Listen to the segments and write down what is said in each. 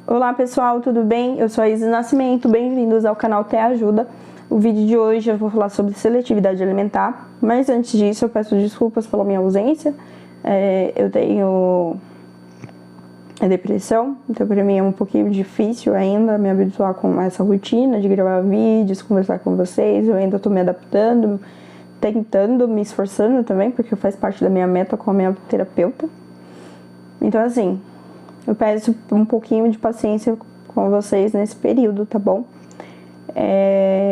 Olá pessoal, tudo bem? Eu sou a Isis Nascimento, bem-vindos ao canal Te Ajuda. O vídeo de hoje eu vou falar sobre seletividade alimentar, mas antes disso eu peço desculpas pela minha ausência. Eu tenho depressão, então para mim é um pouquinho difícil ainda me habituar com essa rotina de gravar vídeos, conversar com vocês. Eu ainda estou me adaptando, tentando, me esforçando também, porque faz parte da minha meta com a minha terapeuta. Então assim, eu peço um pouquinho de paciência com vocês nesse período, tá bom?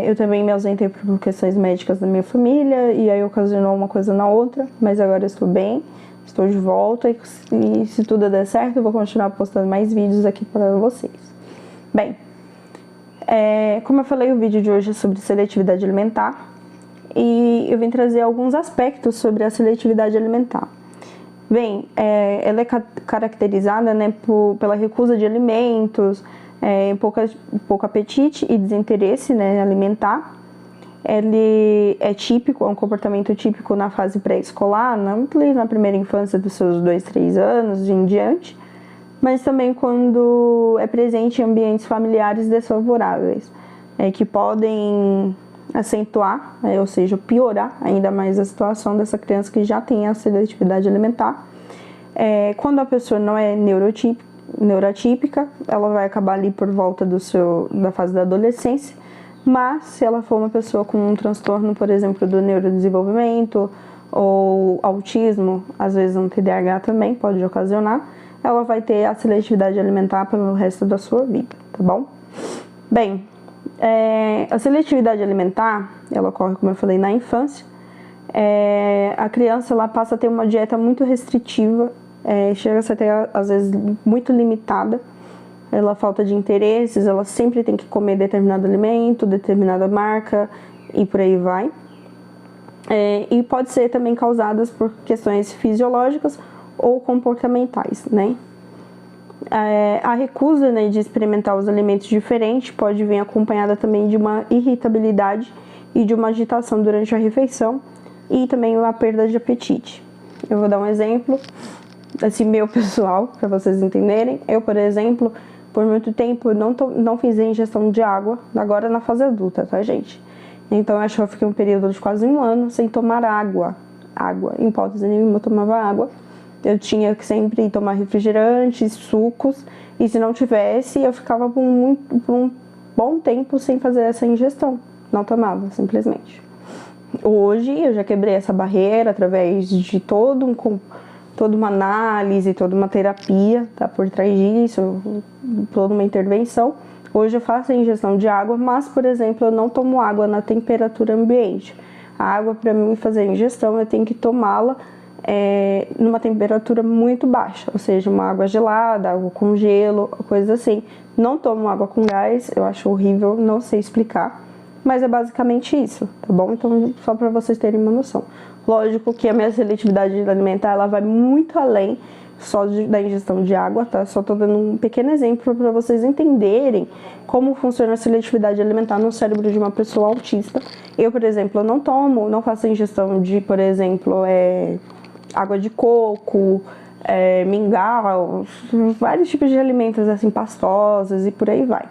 Eu também me ausentei por questões médicas da minha família e aí ocasionou uma coisa na outra, mas agora eu estou bem, estou de volta e se tudo der certo eu vou continuar postando mais vídeos aqui para vocês. Bem, como eu falei, o vídeo de hoje é sobre seletividade alimentar e eu vim trazer alguns aspectos sobre a seletividade alimentar. Bem, ela é caracterizada, né, pela recusa de alimentos, pouco apetite e desinteresse, né, alimentar. Ele é típico, é um comportamento típico na fase pré-escolar, na primeira infância dos seus 2, 3 anos e em diante, mas também quando é presente em ambientes familiares desfavoráveis, que podem acentuar, ou seja, piorar ainda mais a situação dessa criança que já tem a seletividade alimentar. Quando a pessoa não é neurotípica, ela vai acabar ali por volta da fase da adolescência, mas se ela for uma pessoa com um transtorno, por exemplo, do neurodesenvolvimento ou autismo, às vezes um TDAH também pode ocasionar, ela vai ter a seletividade alimentar pelo resto da sua vida, tá bom? Bem, a seletividade alimentar, ela ocorre, como eu falei, na infância. A criança ela passa a ter uma dieta muito restritiva, chega a ser até, às vezes, muito limitada. Ela falta de interesses, ela sempre tem que comer determinado alimento, determinada marca e por aí vai. E pode ser também causadas por questões fisiológicas ou comportamentais, né? A recusa, né, de experimentar os alimentos diferentes pode vir acompanhada também de uma irritabilidade e de uma agitação durante a refeição e também uma perda de apetite. Eu vou dar um exemplo, assim, meu pessoal, para vocês entenderem. Eu, por exemplo, por muito tempo não fiz a ingestão de água, agora na fase adulta, tá, gente? Então eu acho que eu fiquei um período de quase 1 ano sem tomar água, em hipótese nenhuma eu tomava água. Eu tinha que sempre tomar refrigerantes, sucos, e se não tivesse, eu ficava por um bom tempo sem fazer essa ingestão. Não tomava, simplesmente. Hoje, eu já quebrei essa barreira através de toda uma análise, toda uma terapia, tá, por trás disso, toda uma intervenção. Hoje eu faço a ingestão de água, mas, por exemplo, eu não tomo água na temperatura ambiente. A água, para mim fazer a ingestão, eu tenho que tomá-la numa temperatura muito baixa, ou seja, uma água gelada, água com gelo, coisas assim. Não tomo água com gás, eu acho horrível, não sei explicar, mas é basicamente isso, tá bom? Então, só para vocês terem uma noção. Lógico que a minha seletividade alimentar, ela vai muito além só da ingestão de água, tá? Só tô dando um pequeno exemplo para vocês entenderem como funciona a seletividade alimentar no cérebro de uma pessoa autista. Eu, por exemplo, não faço a ingestão de, por exemplo, água de coco, mingau, vários tipos de alimentos assim pastosos e por aí vai.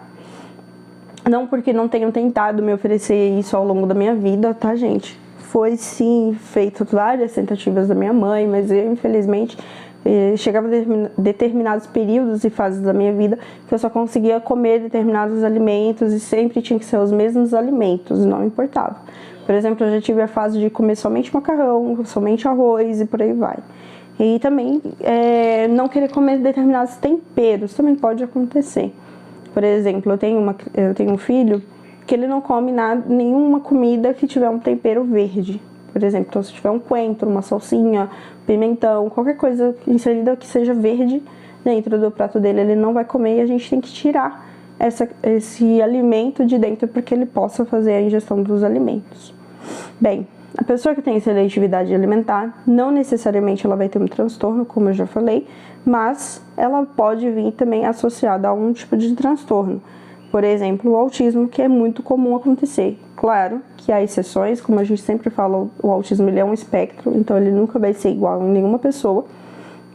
Não porque não tenham tentado me oferecer isso ao longo da minha vida, tá, gente? Foi sim feito várias tentativas da minha mãe, mas eu infelizmente chegava a determinados períodos e fases da minha vida que eu só conseguia comer determinados alimentos e sempre tinha que ser os mesmos alimentos, não importava. Por exemplo, eu já tive a fase de comer somente macarrão, somente arroz e por aí vai. E também não querer comer determinados temperos, também pode acontecer. Por exemplo, eu tenho um filho que ele não come nenhuma comida que tiver um tempero verde. Por exemplo, então, se tiver um coentro, uma salsinha, pimentão, qualquer coisa inserida que seja verde dentro do prato dele, ele não vai comer e a gente tem que tirar esse alimento de dentro para que ele possa fazer a ingestão dos alimentos. Bem, a pessoa que tem seletividade alimentar, não necessariamente ela vai ter um transtorno, como eu já falei, mas ela pode vir também associada a um tipo de transtorno. Por exemplo, o autismo, que é muito comum acontecer. Claro que há exceções, como a gente sempre fala, o autismo ele é um espectro, então ele nunca vai ser igual em nenhuma pessoa.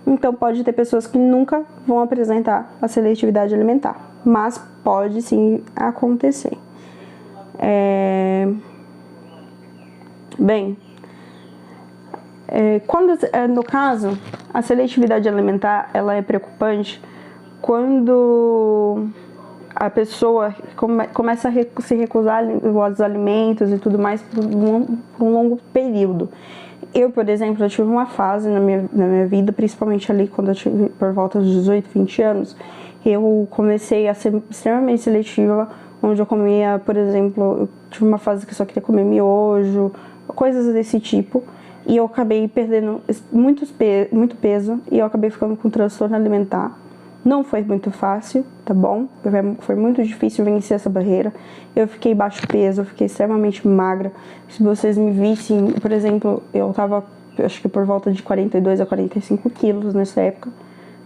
Então pode ter pessoas que nunca vão apresentar a seletividade alimentar, mas pode sim acontecer. Bem, no caso, a seletividade alimentar ela é preocupante quando a pessoa começa a se recusar aos alimentos e tudo mais por um longo período. Eu, por exemplo, eu tive uma fase na minha vida, principalmente ali quando eu tive por volta dos 18, 20 anos, eu comecei a ser extremamente seletiva, onde eu comia, por exemplo, eu tive uma fase que eu só queria comer miojo, coisas desse tipo, e eu acabei perdendo muito peso e eu acabei ficando com transtorno alimentar. Não foi muito fácil, tá bom? Foi muito difícil vencer essa barreira. Eu fiquei baixo peso, eu fiquei extremamente magra. Se vocês me vissem, por exemplo, eu tava, acho que por volta de 42 a 45 quilos nessa época.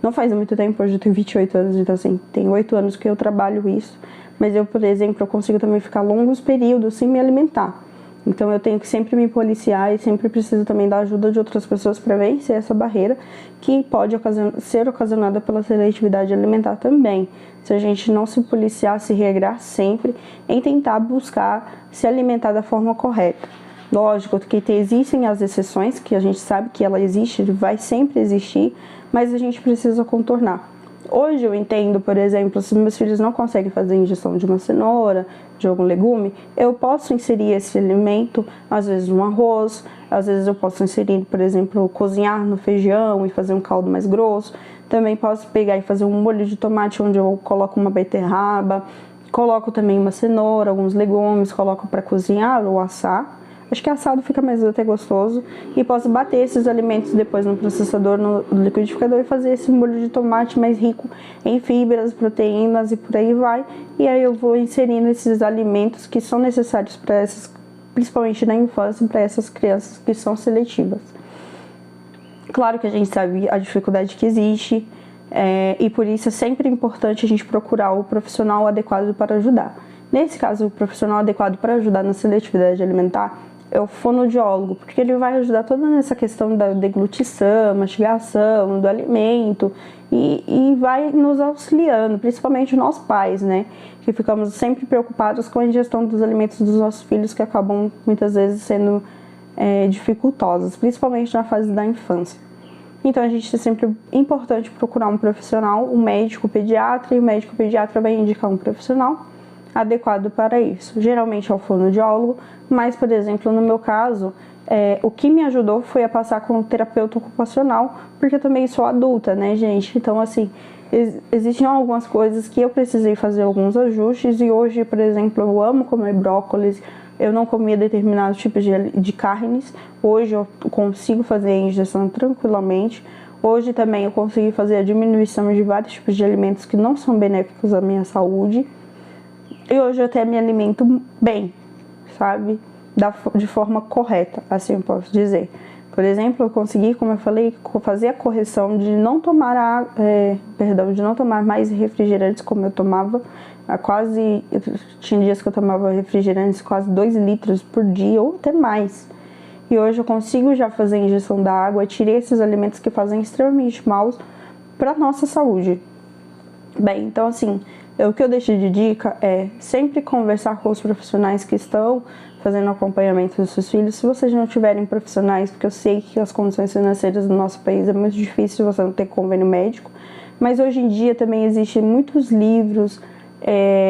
Não faz muito tempo, hoje eu tenho 28 anos, então assim, tem 8 anos que eu trabalho isso. Mas eu, por exemplo, eu consigo também ficar longos períodos sem me alimentar. Então eu tenho que sempre me policiar e sempre preciso também da ajuda de outras pessoas para vencer essa barreira que pode ser ocasionada pela seletividade alimentar também. Se a gente não se policiar, se regrar sempre em tentar buscar se alimentar da forma correta. Lógico que existem as exceções, que a gente sabe que ela existe, vai sempre existir, mas a gente precisa contornar. Hoje eu entendo, por exemplo, se meus filhos não conseguem fazer ingestão de uma cenoura, de algum legume, eu posso inserir esse alimento, às vezes no arroz, às vezes eu posso inserir, por exemplo, cozinhar no feijão e fazer um caldo mais grosso. Também posso pegar e fazer um molho de tomate onde eu coloco uma beterraba, coloco também uma cenoura, alguns legumes, coloco para cozinhar ou assar. Acho que assado fica mais até gostoso. E posso bater esses alimentos depois no processador, no liquidificador, e fazer esse molho de tomate mais rico em fibras, proteínas e por aí vai. E aí eu vou inserindo esses alimentos que são necessários para essas, principalmente na infância, para essas crianças que são seletivas. Claro que a gente sabe a dificuldade que existe, e por isso é sempre importante a gente procurar o profissional adequado para ajudar. Nesse caso, o profissional adequado para ajudar na seletividade alimentar é o fonoaudiólogo, porque ele vai ajudar toda nessa questão da deglutição, mastigação, do alimento e vai nos auxiliando, principalmente nós pais, né? Que ficamos sempre preocupados com a ingestão dos alimentos dos nossos filhos, que acabam muitas vezes sendo dificultosas, principalmente na fase da infância. Então a gente é sempre importante procurar um profissional, um médico pediatra, e o médico pediatra vai indicar um profissional adequado para isso. Geralmente é o fonoaudiólogo, mas, por exemplo, no meu caso, o que me ajudou foi a passar com um terapeuta ocupacional, porque eu também sou adulta, né, gente? Então, assim, existiam algumas coisas que eu precisei fazer alguns ajustes, e hoje, por exemplo, eu amo comer brócolis, eu não comia determinados tipos de carnes, hoje eu consigo fazer a ingestão tranquilamente. Hoje também eu consegui fazer a diminuição de vários tipos de alimentos que não são benéficos à minha saúde. E hoje eu até me alimento bem, sabe? De forma correta, assim eu posso dizer. Por exemplo, eu consegui, como eu falei, fazer a correção de não tomar de não tomar mais refrigerantes como eu tomava. Tinha dias que eu tomava refrigerantes quase 2 litros por dia ou até mais. E hoje eu consigo já fazer a ingestão da água, tirei esses alimentos que fazem extremamente mal para nossa saúde. Bem, então assim, o que eu deixo de dica é sempre conversar com os profissionais que estão fazendo acompanhamento dos seus filhos. Se vocês não tiverem profissionais, porque eu sei que as condições financeiras do nosso país é muito difícil você não ter convênio médico, mas hoje em dia também existem muitos livros,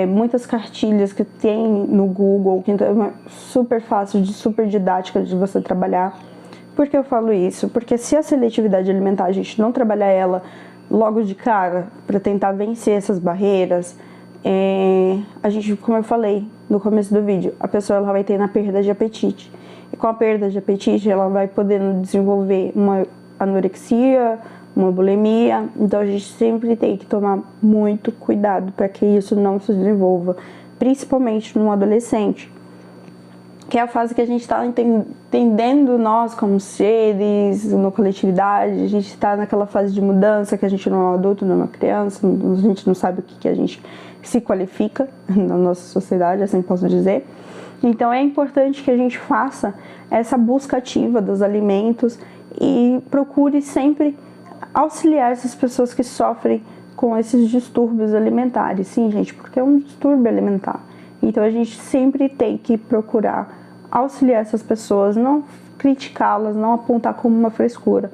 muitas cartilhas que tem no Google, que é super fácil, super didática de você trabalhar. Por que eu falo isso? Porque se a seletividade alimentar a gente não trabalhar ela logo de cara, para tentar vencer essas barreiras, a gente, como eu falei no começo do vídeo, a pessoa ela vai ter na perda de apetite. E com a perda de apetite, ela vai poder desenvolver uma anorexia, uma bulimia. Então a gente sempre tem que tomar muito cuidado para que isso não se desenvolva, principalmente no adolescente, que é a fase que a gente está entendendo nós como seres, na coletividade. A gente está naquela fase de mudança, que a gente não é um adulto, não é uma criança, a gente não sabe o que a gente se qualifica na nossa sociedade, assim posso dizer. Então é importante que a gente faça essa busca ativa dos alimentos e procure sempre auxiliar essas pessoas que sofrem com esses distúrbios alimentares. Sim, gente, porque é um distúrbio alimentar. Então a gente sempre tem que procurar auxiliar essas pessoas, não criticá-las, não apontar como uma frescura.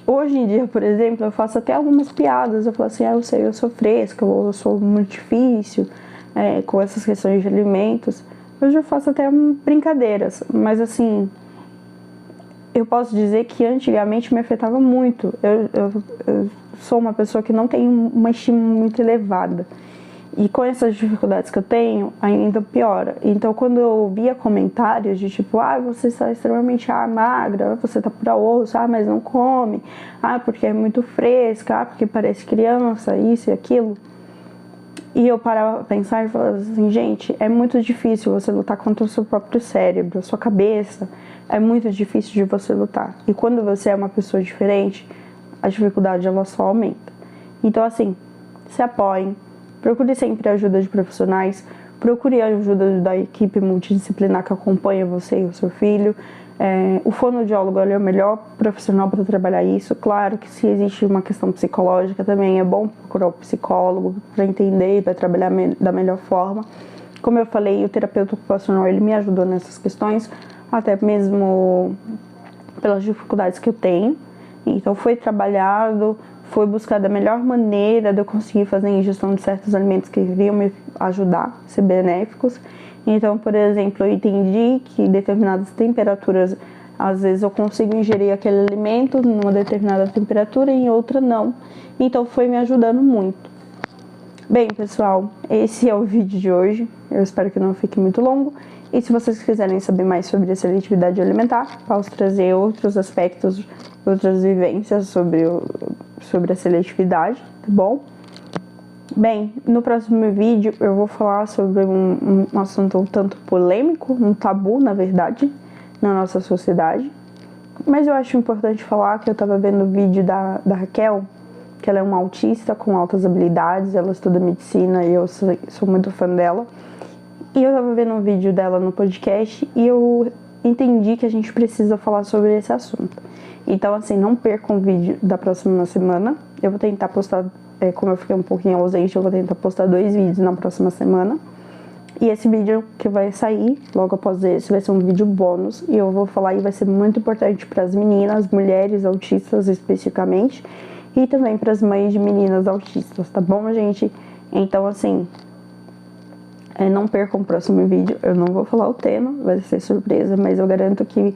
Hoje em dia, por exemplo, eu faço até algumas piadas. Eu falo assim, eu sei, eu sou fresca, ou eu sou muito difícil com essas questões de alimentos. Hoje eu faço até brincadeiras, mas assim, eu posso dizer que antigamente me afetava muito. Eu sou uma pessoa que não tem uma estima muito elevada. E com essas dificuldades que eu tenho, ainda piora. Então, quando eu ouvia comentários de tipo, você está extremamente magra, você tá pura osso, mas não come, porque é muito fresca, porque parece criança, isso e aquilo. E eu parava pra pensar e falava assim, gente, é muito difícil você lutar contra o seu próprio cérebro, a sua cabeça. É muito difícil de você lutar. E quando você é uma pessoa diferente, a dificuldade ela só aumenta. Então, assim, se apoiem. Procure sempre a ajuda de profissionais, procure a ajuda da equipe multidisciplinar que acompanha você e o seu filho. O fonoaudiólogo é o melhor profissional para trabalhar isso. Claro que se existe uma questão psicológica também é bom procurar o psicólogo para entender e para trabalhar da melhor forma. Como eu falei, o terapeuta ocupacional ele me ajudou nessas questões, até mesmo pelas dificuldades que eu tenho. Então foi trabalhado, foi buscar da melhor maneira de eu conseguir fazer a ingestão de certos alimentos que iriam me ajudar, ser benéficos. Então, por exemplo, eu entendi que determinadas temperaturas, às vezes eu consigo ingerir aquele alimento numa determinada temperatura e em outra não. Então foi me ajudando muito. Bem, pessoal, esse é o vídeo de hoje. Eu espero que não fique muito longo. E se vocês quiserem saber mais sobre a seletividade alimentar, posso trazer outros aspectos, outras vivências sobre a seletividade, tá bom? Bem, no próximo vídeo eu vou falar sobre um assunto um tanto polêmico, um tabu, na verdade, na nossa sociedade. Mas eu acho importante falar que eu tava vendo o vídeo da Raquel, que ela é uma autista com altas habilidades, ela estuda medicina e eu sou muito fã dela. E eu tava vendo um vídeo dela no podcast e eu entendi que a gente precisa falar sobre esse assunto. Então, assim, não percam o vídeo da próxima semana. Eu vou tentar postar, como eu fiquei um pouquinho ausente, eu vou tentar postar 2 vídeos na próxima semana. E esse vídeo que vai sair logo após esse vai ser um vídeo bônus. E eu vou falar e vai ser muito importante para as meninas, mulheres autistas especificamente. E também para as mães de meninas autistas, tá bom, gente? Então, assim, não percam o próximo vídeo. Eu não vou falar o tema, vai ser surpresa, mas eu garanto que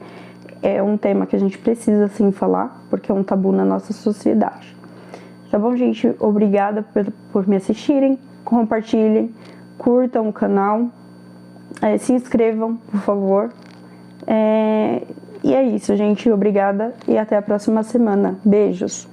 é um tema que a gente precisa, sim, falar, porque é um tabu na nossa sociedade. Tá bom, gente? Obrigada por me assistirem, compartilhem, curtam o canal, se inscrevam, por favor. E é isso, gente. Obrigada e até a próxima semana. Beijos!